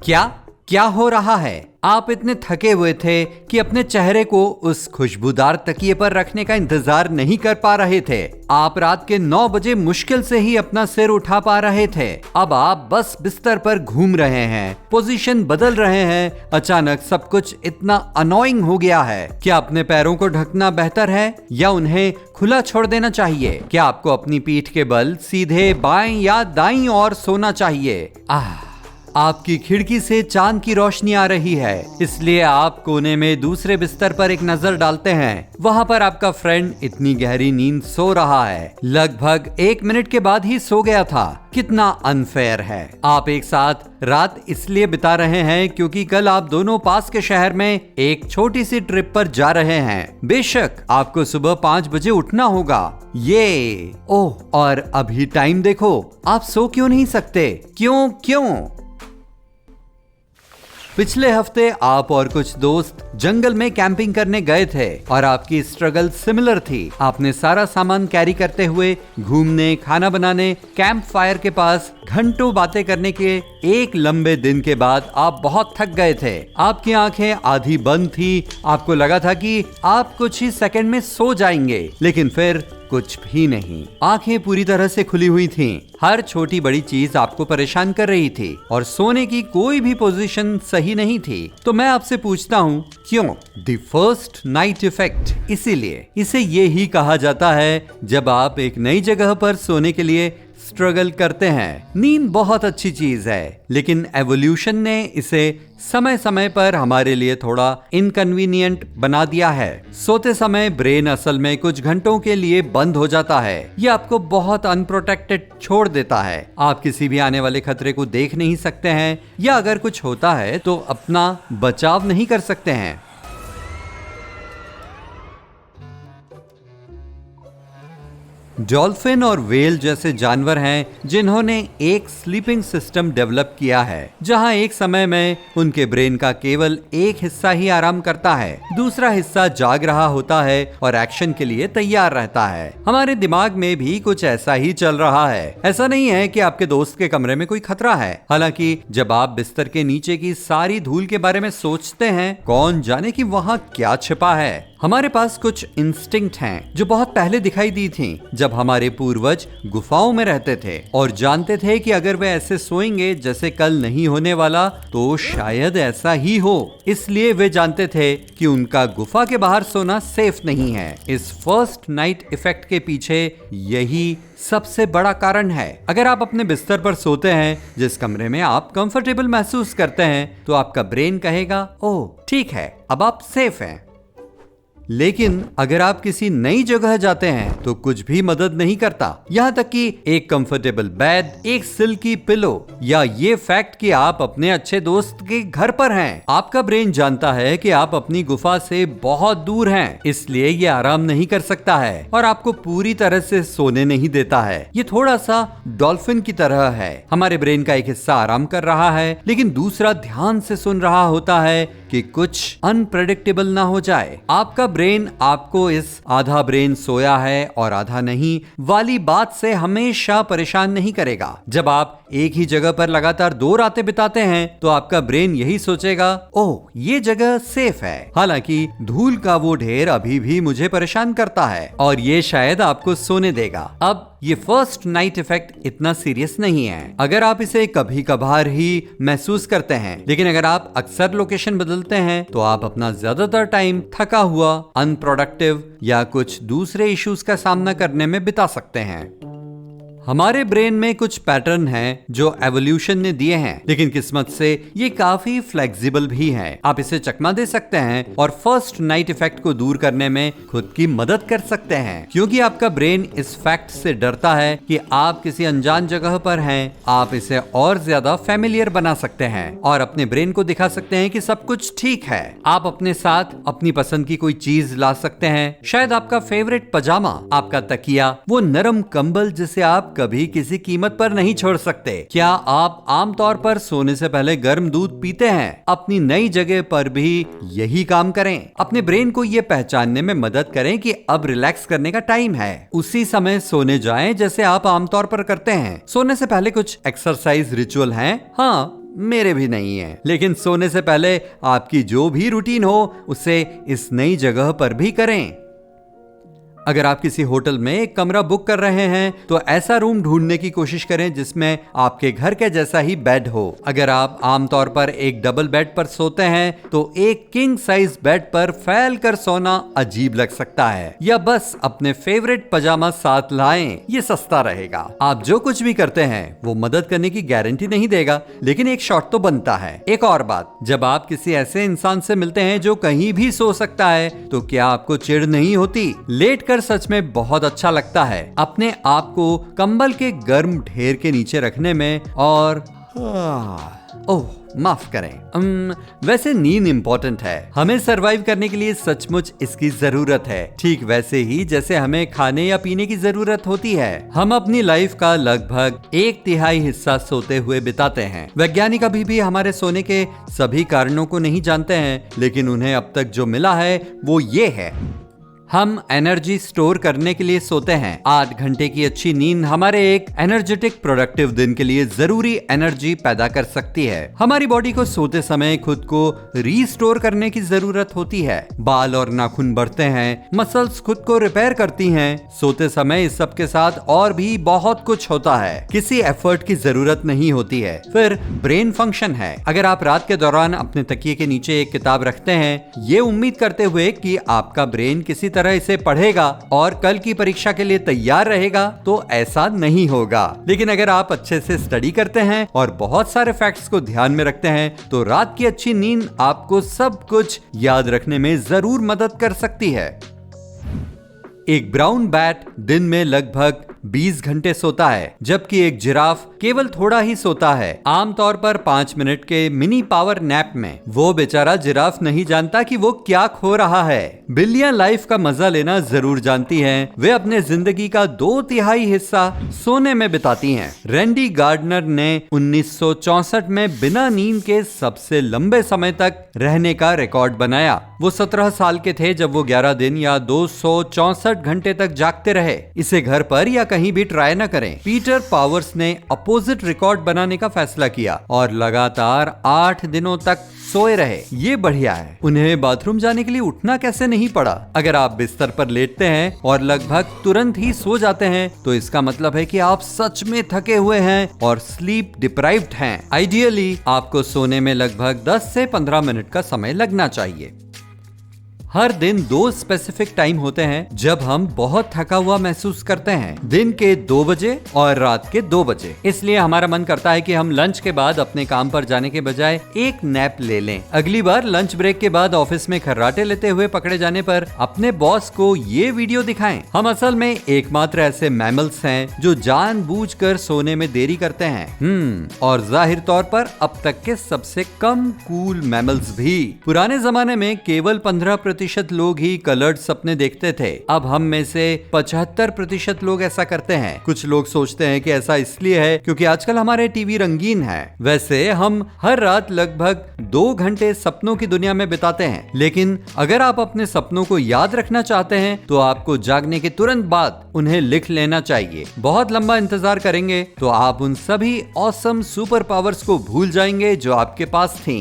क्या क्या हो रहा है? आप इतने थके हुए थे कि अपने चेहरे को उस खुशबूदार तकिए पर रखने का इंतजार नहीं कर पा रहे थे। आप रात के 9 बजे मुश्किल से ही अपना सिर उठा पा रहे थे। अब आप बस बिस्तर पर घूम रहे हैं, पोजीशन बदल रहे हैं। अचानक सब कुछ इतना अनोइंग हो गया है। क्या अपने पैरों को ढकना बेहतर है या उन्हें खुला छोड़ देना चाहिए? क्या आपको अपनी पीठ के बल सीधे बाएं या दाईं ओर सोना चाहिए? आपकी खिड़की से चांद की रोशनी आ रही है, इसलिए आप कोने में दूसरे बिस्तर पर एक नजर डालते हैं। वहाँ पर आपका फ्रेंड इतनी गहरी नींद सो रहा है, लगभग 1 मिनट के बाद ही सो गया था। कितना अनफेयर है। आप एक साथ रात इसलिए बिता रहे हैं क्योंकि कल आप दोनों पास के शहर में एक छोटी सी ट्रिप पर जा रहे हैं। बेशक आपको सुबह 5 बजे उठना होगा। ओह, और अभी टाइम देखो। आप सो क्यों नहीं सकते? क्यों? पिछले हफ्ते आप और कुछ दोस्त जंगल में कैंपिंग करने गए थे और आपकी स्ट्रगल सिमिलर थी। आपने सारा सामान कैरी करते हुए घूमने, खाना बनाने, कैंप फायर के पास घंटों बातें करने के एक लंबे दिन के बाद आप बहुत थक गए थे। आपकी आंखें आधी बंद थी। आपको लगा था कि आप कुछ ही सेकंड में सो जाएंगे, लेकिन फिर कुछ भी नहीं। आंखें पूरी तरह से खुली हुई थीं। हर छोटी बड़ी चीज आपको परेशान कर रही थी और सोने की कोई भी पोजीशन सही नहीं थी। तो मैं आपसे पूछता हूँ, क्यों? The first night effect. इसीलिए इसे ये ही कहा जाता है जब आप एक नई जगह पर सोने के लिए स्ट्रगल करते हैं। नींद बहुत अच्छी चीज है, लेकिन एवोल्यूशन ने इसे समय समय पर हमारे लिए थोड़ा इनकन्वीनियंट बना दिया है। सोते समय ब्रेन असल में कुछ घंटों के लिए बंद हो जाता है। ये आपको बहुत अनप्रोटेक्टेड छोड़ देता है। आप किसी भी आने वाले खतरे को देख नहीं सकते हैं, या अगर कुछ होता है तो अपना बचाव नहीं कर सकते हैं। डॉल्फिन और व्हेल जैसे जानवर हैं जिन्होंने एक स्लीपिंग सिस्टम डेवलप किया है, जहां एक समय में उनके ब्रेन का केवल एक हिस्सा ही आराम करता है, दूसरा हिस्सा जाग रहा होता है और एक्शन के लिए तैयार रहता है। हमारे दिमाग में भी कुछ ऐसा ही चल रहा है। ऐसा नहीं है कि आपके दोस्त के कमरे में कोई खतरा है। हालांकि जब आप बिस्तर के नीचे की सारी धूल के बारे में सोचते हैं, कौन जाने कि वहां क्या छिपा है। हमारे पास कुछ इंस्टिंक्ट हैं जो बहुत पहले दिखाई दी थीं, जब हमारे पूर्वज गुफाओं में रहते थे और जानते थे कि अगर वे ऐसे सोएंगे जैसे कल नहीं होने वाला, तो शायद ऐसा ही हो। इसलिए वे जानते थे कि उनका गुफा के बाहर सोना सेफ नहीं है। इस फर्स्ट नाइट इफेक्ट के पीछे यही सबसे बड़ा कारण है। अगर आप अपने बिस्तर पर सोते हैं जिस कमरे में आप कंफर्टेबल महसूस करते हैं, तो आपका ब्रेन कहेगा, ओह ठीक है, अब आप सेफ हैं। लेकिन अगर आप किसी नई जगह जाते हैं तो कुछ भी मदद नहीं करता। यहाँ तक कि एक कंफर्टेबल बेड, एक सिल्की पिलो या ये फैक्ट कि आप अपने अच्छे दोस्त के घर पर हैं, आपका ब्रेन जानता है कि आप अपनी गुफा से बहुत दूर हैं, इसलिए ये आराम नहीं कर सकता है और आपको पूरी तरह से सोने नहीं देता है। ये थोड़ा सा डॉल्फिन की तरह है। हमारे ब्रेन का एक हिस्सा आराम कर रहा है, लेकिन दूसरा ध्यान से सुन रहा होता है कि कुछ अनप्रेडिक्टेबल ना हो जाए। आपका ब्रेन आपको इस आधा ब्रेन सोया है और आधा नहीं वाली बात से हमेशा परेशान नहीं करेगा। जब आप एक ही जगह पर लगातार 2 रातें बिताते हैं, तो आपका ब्रेन यही सोचेगा, ओह ये जगह सेफ है, हालांकि धूल का वो ढेर अभी भी मुझे परेशान करता है, और ये शायद आपको सोने देगा। अब ये फर्स्ट नाइट इफेक्ट इतना सीरियस नहीं है अगर आप इसे कभी कभार ही महसूस करते हैं, लेकिन अगर आप अक्सर लोकेशन बदलते हैं तो आप अपना ज्यादातर टाइम थका हुआ, अनप्रोडक्टिव या कुछ दूसरे इश्यूज का सामना करने में बिता सकते हैं। हमारे ब्रेन में कुछ पैटर्न हैं जो एवोल्यूशन ने दिए हैं, लेकिन किस्मत से ये काफी फ्लेक्सिबल भी हैं। आप इसे चकमा दे सकते हैं और फर्स्ट नाइट इफेक्ट को दूर करने में खुद की मदद कर सकते हैं, क्योंकि आपका ब्रेन इस फैक्ट से डरता है कि आप किसी अनजान जगह पर हैं। आप इसे और ज्यादा फैमिलियर बना सकते हैं और अपने ब्रेन को दिखा सकते हैं कि सब कुछ ठीक है। आप अपने साथ अपनी पसंद की कोई चीज ला सकते हैं, शायद आपका फेवरेट पजामा, आपका तकिया, वो नरम कंबल जिसे आप कभी किसी कीमत पर नहीं छोड़ सकते। क्या आप आमतौर पर सोने से पहले गर्म दूध पीते हैं? अपनी नई जगह पर भी यही काम करें। अपने ब्रेन को यह पहचानने में मदद करें कि अब रिलैक्स करने का टाइम है। उसी समय सोने जाएं जैसे आप आमतौर पर करते हैं। सोने से पहले कुछ एक्सरसाइज रिचुअल हैं। हाँ, मेरे भी नहीं है। लेकिन सोने से पहले आपकी जो भी रूटीन हो उसे इस नई जगह पर भी करें। अगर आप किसी होटल में एक कमरा बुक कर रहे हैं तो ऐसा रूम ढूंढने की कोशिश करें जिसमें आपके घर के जैसा ही बेड हो। अगर आप आमतौर पर एक डबल बेड पर सोते हैं तो एक किंग साइज बेड पर फैल कर सोना अजीब लग सकता है, या बस अपने फेवरेट पजामा साथ लाएं, ये सस्ता रहेगा। आप जो कुछ भी करते हैं वो मदद करने की गारंटी नहीं देगा, लेकिन एक शॉट तो बनता है। एक और बात, जब आप किसी ऐसे इंसान से मिलते हैं जो कहीं भी सो सकता है तो क्या आपको चिढ़ नहीं होती? लेट सच में बहुत अच्छा लगता है अपने आप को कंबल के गर्म ढेर के नीचे रखने में। और ओह माफ करें, वैसे नींद इंपॉर्टेंट है। हमें सरवाइव करने के लिए सचमुच इसकी जरूरत है, ठीक वैसे ही जैसे हमें खाने या पीने की जरूरत होती है। हम अपनी लाइफ का लगभग 1/3 हिस्सा सोते हुए बिताते हैं। वैज्ञानिक अभी भी हमारे सोने के सभी कारणों को नहीं जानते हैं, लेकिन उन्हें अब तक जो मिला है वो ये है, हम एनर्जी स्टोर करने के लिए सोते हैं। 8 घंटे की अच्छी नींद हमारे एक एनर्जेटिक प्रोडक्टिव दिन के लिए जरूरी एनर्जी पैदा कर सकती है। हमारी बॉडी को सोते समय खुद को रीस्टोर करने की जरूरत होती है। बाल और नाखून बढ़ते हैं, मसल्स खुद को रिपेयर करती हैं। सोते समय इस सब के साथ और भी बहुत कुछ होता है, किसी एफर्ट की जरूरत नहीं होती है। फिर ब्रेन फंक्शन है। अगर आप रात के दौरान अपने तकिए के नीचे एक किताब रखते हैं, ये उम्मीद करते हुए कि आपका ब्रेन किसी तरह इसे पढ़ेगा और कल की परीक्षा के लिए तैयार रहेगा, तो ऐसा नहीं होगा। लेकिन अगर आप अच्छे से स्टडी करते हैं और बहुत सारे फैक्ट्स को ध्यान में रखते हैं तो रात की अच्छी नींद आपको सब कुछ याद रखने में जरूर मदद कर सकती है। एक ब्राउन बैट दिन में लगभग 20 घंटे सोता है, जबकि एक जिराफ केवल थोड़ा ही सोता है, आमतौर पर 5 मिनट के मिनी पावर नैप में। वो बेचारा जिराफ नहीं जानता कि वो क्या खो रहा है। बिल्लियां लाइफ का मजा लेना जरूर जानती हैं। वे अपने जिंदगी का 2/3 हिस्सा सोने में बिताती हैं। रैंडी गार्डनर ने 1964 में बिना नींद के सबसे लंबे समय तक रहने का रिकॉर्ड बनाया। वो 17 साल के थे जब वो 11 दिन या 264 घंटे तक जागते रहे। इसे घर पर या कहीं भी ट्राई न करें। पीटर पावर्स ने अपोजिट रिकॉर्ड बनाने का फैसला किया और लगातार 8 दिनों तक सोए रहे। ये बढ़िया है। उन्हें बाथरूम जाने के लिए उठना कैसे नहीं पड़ा। अगर आप बिस्तर पर लेटते हैं और लगभग तुरंत ही सो जाते हैं तो इसका मतलब है कि आप सच में थके हुए हैं और स्लीप डिप्राइव्ड हैं। आइडियली आपको सोने में लगभग 10 से 15 मिनट का समय लगना चाहिए। हर दिन 2 स्पेसिफिक टाइम होते हैं जब हम बहुत थका हुआ महसूस करते हैं, दिन के 2 बजे और रात के 2 बजे। इसलिए हमारा मन करता है कि हम लंच के बाद अपने काम पर जाने के बजाय एक नैप ले लें। अगली बार लंच ब्रेक के बाद ऑफिस में खर्राटे लेते हुए पकड़े जाने पर अपने बॉस को ये वीडियो दिखाएं। हम असल में एकमात्र ऐसे मैमल्स हैं जो जानबूझकर सोने में देरी करते हैं। और जाहिर तौर पर अब तक के सबसे कम कूल मैमल्स भी। पुराने जमाने में केवल 15% लोग ही कलर्ड सपने देखते थे। अब हम में से 75% लोग ऐसा करते हैं। कुछ लोग सोचते हैं कि ऐसा इसलिए है क्योंकि आजकल हमारे टीवी रंगीन है। वैसे हम हर रात लगभग 2 घंटे सपनों की दुनिया में बिताते हैं, लेकिन अगर आप अपने सपनों को याद रखना चाहते हैं तो आपको जागने के तुरंत बाद उन्हें लिख लेना चाहिए। बहुत लंबा इंतजार करेंगे तो आप उन सभी ऑसम सुपर पावर्स को भूल जाएंगे जो आपके पास थी।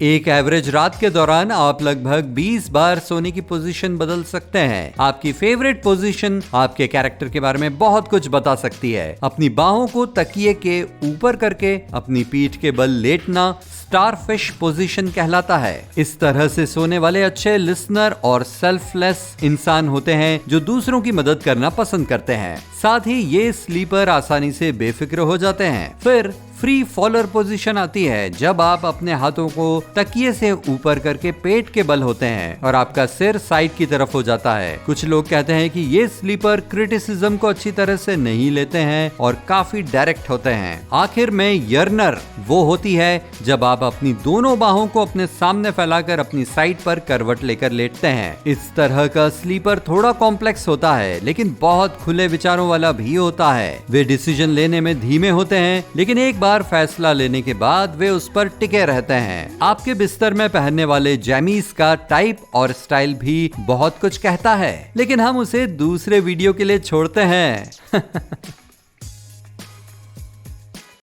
एक एवरेज रात के दौरान आप लगभग 20 बार सोने की पोजीशन बदल सकते हैं। आपकी फेवरेट पोजीशन आपके कैरेक्टर के बारे में बहुत कुछ बता सकती है। अपनी बाहों को तकिए के ऊपर करके अपनी पीठ के बल लेटना स्टारफिश पोजीशन कहलाता है। इस तरह से सोने वाले अच्छे लिसनर और सेल्फलेस इंसान होते हैं जो दूसरों की मदद करना पसंद करते हैं। साथ ही ये स्लीपर आसानी से बेफिक्र हो जाते हैं। फिर फ्री फॉलर पोजीशन आती है जब आप अपने हाथों को तकिए से ऊपर करके पेट के बल होते हैं और आपका सिर साइड की तरफ हो जाता है। कुछ लोग कहते हैं कि ये स्लीपर क्रिटिसिज्म को अच्छी तरह से नहीं लेते हैं और काफी डायरेक्ट होते हैं। आखिर में यर्नर वो होती है जब आप अपनी दोनों बाहों को अपने सामने फैलाकर अपनी साइड पर करवट लेकर लेटते हैं। इस तरह का स्लीपर थोड़ा कॉम्प्लेक्स होता है लेकिन बहुत खुले विचारों वाला भी होता है। वे डिसीजन लेने में धीमे होते हैं लेकिन एक बार फैसला लेने के बाद वे उस पर टिके रहते हैं। आपके बिस्तर में पहनने वाले जैमीज का टाइप और स्टाइल भी बहुत कुछ कहता है, लेकिन हम उसे दूसरे वीडियो के लिए छोड़ते हैं।